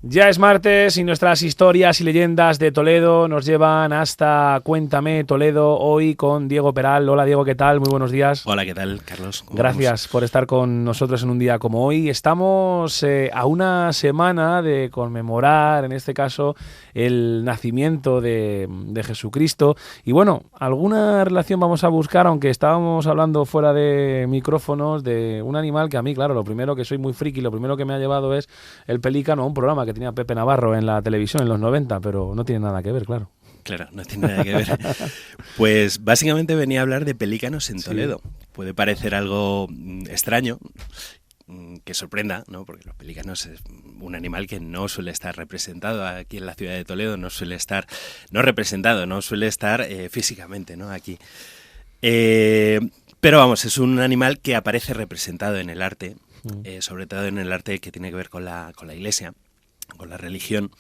Ya es martes y nuestras historias y leyendas de Toledo nos llevan hasta Cuéntame Toledo, hoy con Diego Peral. Hola Diego, ¿qué tal? Muy buenos días. Hola, ¿qué tal, Carlos? Gracias por estar con nosotros en un día como hoy. Estamos a una semana de conmemorar, en este caso, el nacimiento de Jesucristo. Y bueno, alguna relación vamos a buscar, aunque estábamos hablando fuera de micrófonos, de un animal que a mí, claro, lo primero que soy muy friki, lo primero que me ha llevado es el pelícano, un programa que tenía Pepe Navarro en la televisión en los 90, pero no tiene nada que ver, claro. Claro, no tiene nada que ver. Pues básicamente venía a hablar de pelícanos en Toledo. Puede parecer algo extraño, que sorprenda, ¿no? Porque los pelícanos es un animal que no suele estar representado aquí en la ciudad de Toledo, no suele estar, no representado, no suele estar físicamente, ¿no? Aquí. Pero vamos, es un animal que aparece representado en el arte, sobre todo en el arte que tiene que ver con la iglesia, con la religión.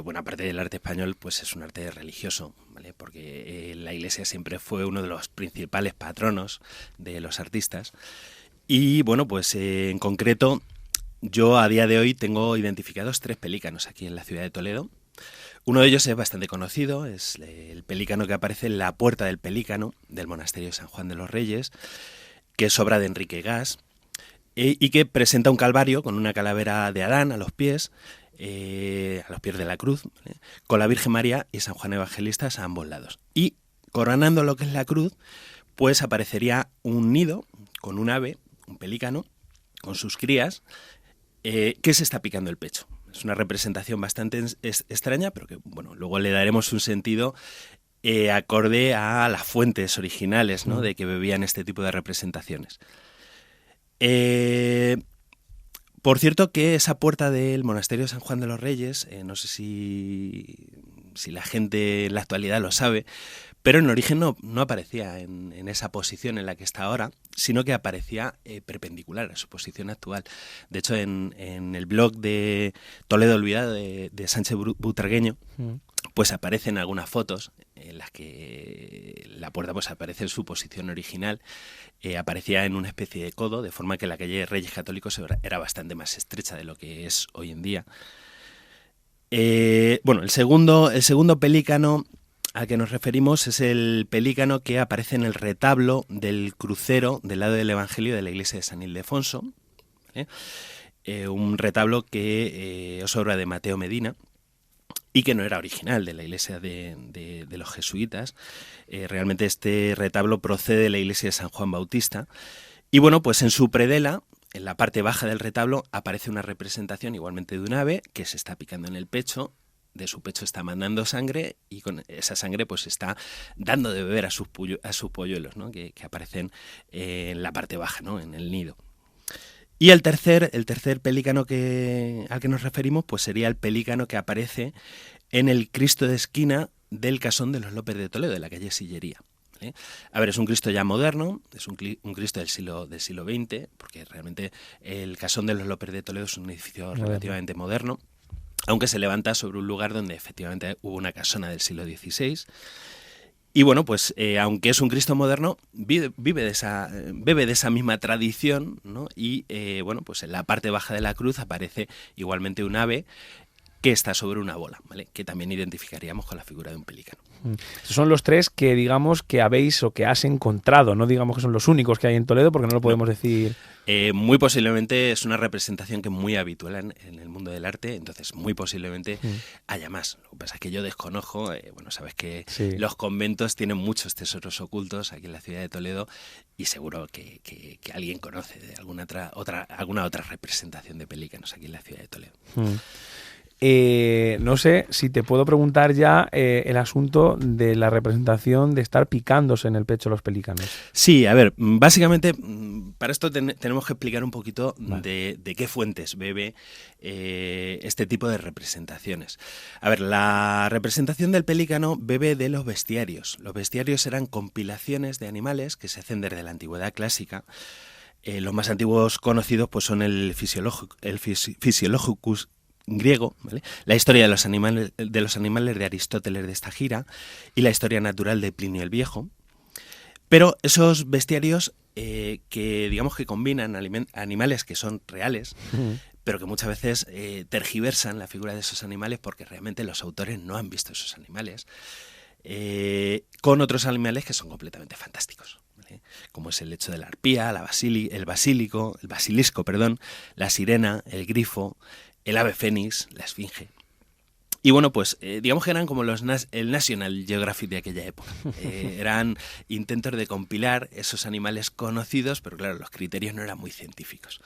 Bueno, aparte del arte español, pues es un arte religioso, ¿vale? Porque la iglesia siempre fue uno de los principales patronos de los artistas. Y bueno, pues en concreto, yo a día de hoy tengo identificados 3 pelícanos aquí en la ciudad de Toledo. Uno de ellos es bastante conocido, es el pelícano que aparece en la Puerta del Pelícano del monasterio de San Juan de los Reyes, que es obra de Enrique Gas, y que presenta un calvario con una calavera de Adán a los pies de la cruz, ¿vale? Con la Virgen María y San Juan Evangelista a ambos lados. Y coronando lo que es la cruz, pues aparecería un nido con un ave, un pelícano, con sus crías, que se está picando el pecho. Es una representación bastante extraña, pero que bueno, luego le daremos un sentido acorde a las fuentes originales, ¿no? De que bebían este tipo de representaciones. Por cierto que esa puerta del monasterio de San Juan de los Reyes, no sé si la gente en la actualidad lo sabe, pero en origen no aparecía en esa posición en la que está ahora, sino que aparecía perpendicular a su posición actual. De hecho, en el blog de Toledo Olvidado de Sánchez Butragueño, pues aparecen algunas fotos en las que la puerta pues aparece en su posición original, aparecía en una especie de codo, de forma que la calle Reyes Católicos era bastante más estrecha de lo que es hoy en día. Bueno, el segundo pelícano al que nos referimos es el pelícano que aparece en el retablo del crucero del lado del Evangelio de la iglesia de San Ildefonso, ¿vale? Un retablo que es obra de Mateo Medina y que no era original de la iglesia de los jesuitas. Realmente este retablo procede de la iglesia de San Juan Bautista. Y bueno, pues en su predela, en la parte baja del retablo, aparece una representación igualmente de un ave que se está picando en el pecho. De su pecho está mandando sangre y con esa sangre pues está dando de beber a sus polluelos, ¿no? que aparecen en la parte baja, ¿no? En el nido. Y el tercer pelícano al que nos referimos pues sería el pelícano que aparece en el Cristo de esquina del Casón de los López de Toledo, de la calle Sillería. ¿Vale? A ver, es un Cristo ya moderno, es un Cristo del siglo XX, porque realmente el Casón de los López de Toledo es un edificio relativamente moderno, aunque se levanta sobre un lugar donde efectivamente hubo una casona del siglo XVI. Y bueno, pues aunque es un Cristo moderno, bebe de esa misma tradición, ¿no? Y bueno, pues en la parte baja de la cruz aparece igualmente un ave que está sobre una bola, ¿vale? Que también identificaríamos con la figura de un pelícano. Estos son los 3 que digamos que habéis o que has encontrado, no digamos que son los únicos que hay en Toledo, porque no lo podemos decir. Muy posiblemente es una representación que es muy habitual en el mundo del arte, entonces muy posiblemente haya más. Lo que pasa es que yo desconozco, bueno, sabes que los conventos tienen muchos tesoros ocultos aquí en la ciudad de Toledo y seguro que alguien conoce de alguna otra representación de pelícanos aquí en la ciudad de Toledo. No sé si te puedo preguntar ya el asunto de la representación de estar picándose en el pecho los pelícanos. Sí, a ver, básicamente para esto tenemos que explicar un poquito de qué fuentes bebe este tipo de representaciones. A ver, la representación del pelícano bebe de los bestiarios. Los bestiarios eran compilaciones de animales que se hacen desde la antigüedad clásica. Los más antiguos conocidos pues son el Physiologicus griego, ¿vale? La historia de los animales de Aristóteles de Estagira y la historia natural de Plinio el Viejo. Pero esos bestiarios que digamos que combinan animales que son reales, pero que muchas veces tergiversan la figura de esos animales porque realmente los autores no han visto esos animales, con otros animales que son completamente fantásticos, ¿vale? Como es el hecho de la arpía, el basilisco, la sirena, el grifo, el ave fénix, la esfinge. Y bueno, pues digamos que eran como el National Geographic de aquella época. Eran intentos de compilar esos animales conocidos, pero claro, los criterios no eran muy científicos.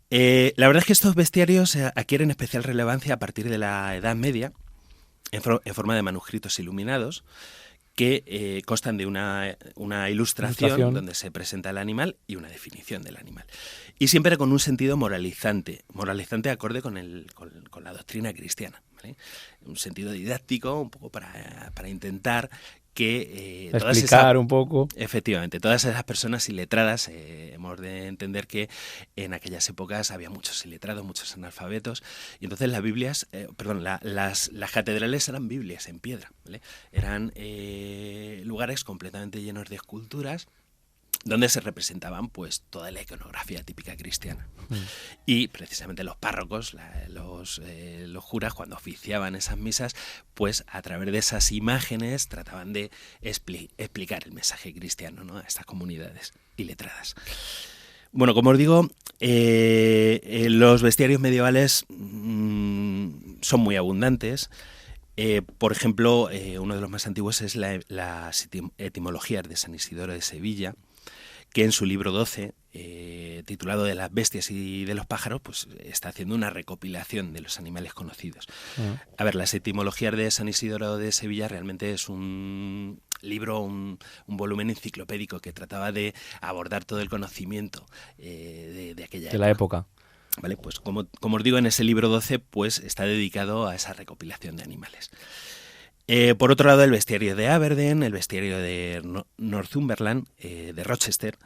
La verdad es que estos bestiarios adquieren especial relevancia a partir de la Edad Media, en forma de manuscritos iluminados, que constan de una ilustración donde se presenta el animal y una definición del animal. Y siempre con un sentido moralizante acorde con la doctrina cristiana, ¿vale? Un sentido didáctico, un poco para intentar que explicar un poco. Efectivamente, todas esas personas iletradas, hemos de entender que en aquellas épocas había muchos iletrados, muchos analfabetos, y entonces las catedrales eran Biblias en piedra, ¿vale? Eran lugares completamente llenos de esculturas donde se representaban pues toda la iconografía típica cristiana. Y precisamente los párrocos, los curas, cuando oficiaban esas misas, pues a través de esas imágenes trataban de explicar el mensaje cristiano, ¿no?, a estas comunidades iletradas. Bueno, como os digo, los bestiarios medievales son muy abundantes. Por ejemplo, uno de los más antiguos es las etimologías de San Isidoro de Sevilla, que en su libro 12, titulado De las bestias y de los pájaros, pues está haciendo una recopilación de los animales conocidos. A ver, las etimologías de San Isidoro de Sevilla realmente es un libro, un volumen enciclopédico que trataba de abordar todo el conocimiento de aquella época. De la época. Vale, pues como os digo, en ese libro 12 pues está dedicado a esa recopilación de animales. Por otro lado, el bestiario de Aberdeen, el bestiario de Northumberland, de Rochester,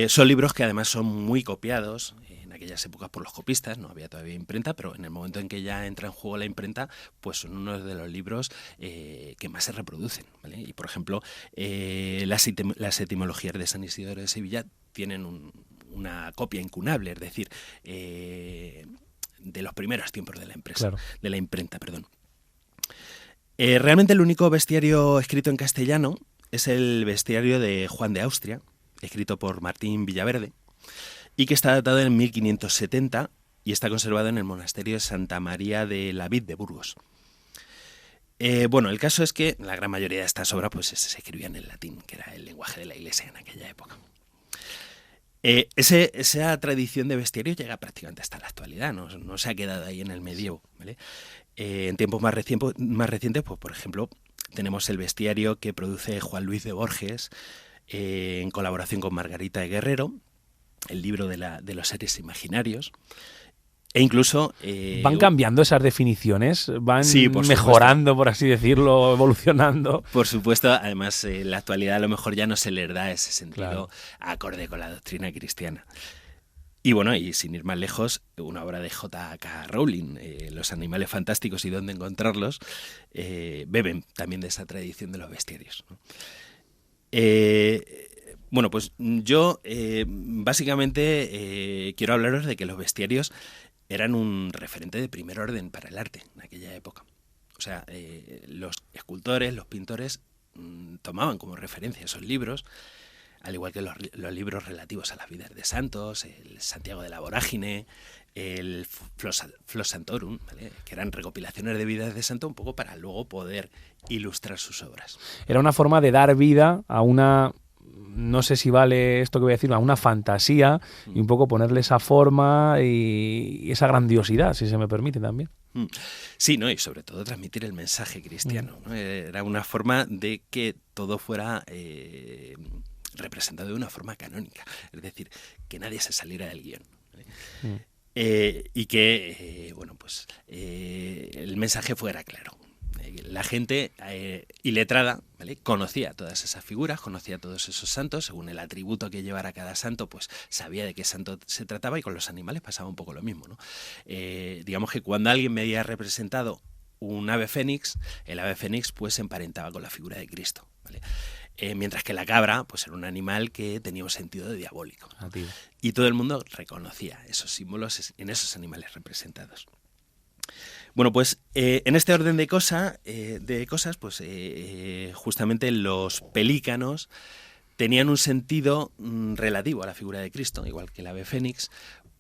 son libros que además son muy copiados en aquellas épocas por los copistas. No había todavía imprenta, pero en el momento en que ya entra en juego la imprenta, pues son uno de los libros que más se reproducen, ¿vale? Y por ejemplo, las etimologías de San Isidoro de Sevilla tienen una copia incunable, es decir, de los primeros tiempos de la empresa, claro, de la imprenta, perdón. Realmente el único bestiario escrito en castellano es el bestiario de Juan de Austria, escrito por Martín Villaverde, y que está datado en 1570 y está conservado en el monasterio de Santa María de la Vid de Burgos. Bueno, el caso es que la gran mayoría de estas obras pues, se escribían en latín, que era el lenguaje de la Iglesia en aquella época. Esa tradición de bestiario llega prácticamente hasta la actualidad, no se ha quedado ahí en el medievo, ¿vale? En tiempos más recientes, pues, por ejemplo, tenemos el bestiario que produce Juan Luis de Borges en colaboración con Margarita de Guerrero, el libro de los seres imaginarios. E incluso... ¿Van cambiando esas definiciones? ¿Van mejorando, por así decirlo, evolucionando? Por supuesto, además en la actualidad a lo mejor ya no se les da ese sentido, claro, acorde con la doctrina cristiana. Y bueno, y sin ir más lejos, una obra de J.K. Rowling, Los animales fantásticos y dónde encontrarlos, beben también de esa tradición de los bestiarios, ¿no? Bueno, pues yo básicamente quiero hablaros de que los bestiarios eran un referente de primer orden para el arte en aquella época. O sea, los escultores, los pintores tomaban como referencia esos libros, al igual que los libros relativos a las vidas de santos, el Santiago de la Vorágine, el Flos Santorum, ¿vale?, que eran recopilaciones de vidas de santo un poco para luego poder ilustrar sus obras. Era una forma de dar vida a una... No sé si vale esto que voy a decir, a una fantasía, y un poco ponerle esa forma y esa grandiosidad, si se me permite también. Sí, ¿no? Y sobre todo transmitir el mensaje cristiano, ¿no? Era una forma de que todo fuera representado de una forma canónica, es decir, que nadie se saliera del guión, ¿vale? Y que, bueno, pues el mensaje fuera claro. La gente iletrada, ¿vale?, conocía todas esas figuras, conocía todos esos santos, según el atributo que llevara cada santo, pues sabía de qué santo se trataba, y con los animales pasaba un poco lo mismo, ¿no? Digamos que cuando alguien me había representado un ave fénix, el ave fénix pues se emparentaba con la figura de Cristo, ¿vale? Mientras que la cabra, pues era un animal que tenía un sentido diabólico. Negativo. Y todo el mundo reconocía esos símbolos en esos animales representados. Bueno, pues en este orden de cosas, pues justamente los pelícanos tenían un sentido relativo a la figura de Cristo, igual que el ave fénix,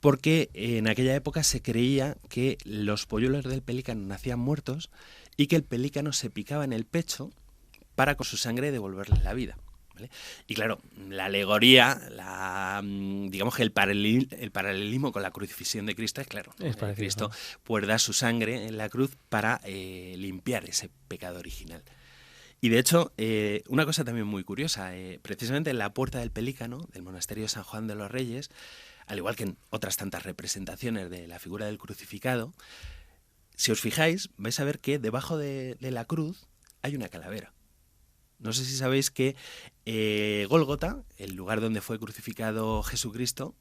porque en aquella época se creía que los polluelos del pelícano nacían muertos y que el pelícano se picaba en el pecho para con su sangre devolverles la vida. ¿Vale? Y claro, la alegoría, digamos que el paralelismo con la crucifixión de Cristo es claro, ¿no? Es parecido, Cristo ¿no? pues da su sangre en la cruz para limpiar ese pecado original. Y de hecho, una cosa también muy curiosa, precisamente en la puerta del pelícano del monasterio de San Juan de los Reyes, al igual que en otras tantas representaciones de la figura del crucificado, si os fijáis, vais a ver que debajo de la cruz hay una calavera. No sé si sabéis que Gólgota, el lugar donde fue crucificado Jesucristo,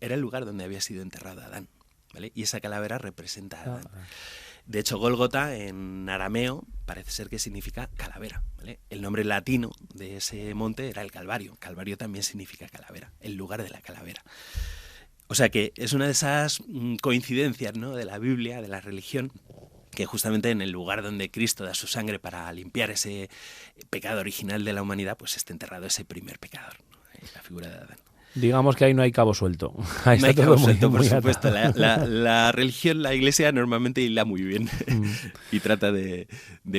era el lugar donde había sido enterrado Adán, ¿vale? Y esa calavera representa a Adán. De hecho, Gólgota en arameo parece ser que significa calavera, ¿vale? El nombre latino de ese monte era el Calvario. Calvario también significa calavera, el lugar de la calavera. O sea que es una de esas coincidencias, ¿no?, de la Biblia, de la religión, que justamente en el lugar donde Cristo da su sangre para limpiar ese pecado original de la humanidad, pues está enterrado ese primer pecador, ¿no?, la figura de Adán. Digamos que ahí no hay cabo suelto. Ahí no hay está cabo todo suelto, muy por supuesto. atado. La religión, la iglesia normalmente hila muy bien y trata de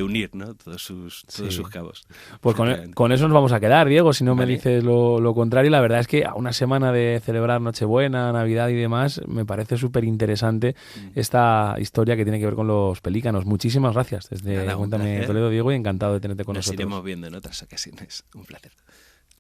unir, ¿no?, todos sus cabos. Pues con eso nos vamos a quedar, Diego, si no Vale. me dices lo contrario. La verdad es que a una semana de celebrar Nochebuena, Navidad y demás, me parece súper interesante esta historia que tiene que ver con los pelícanos. Muchísimas gracias. Desde Nada, un Cuéntame placer. Toledo, Diego, y encantado de tenerte con Nos nosotros. iremos viendo en otras ocasiones. Un placer.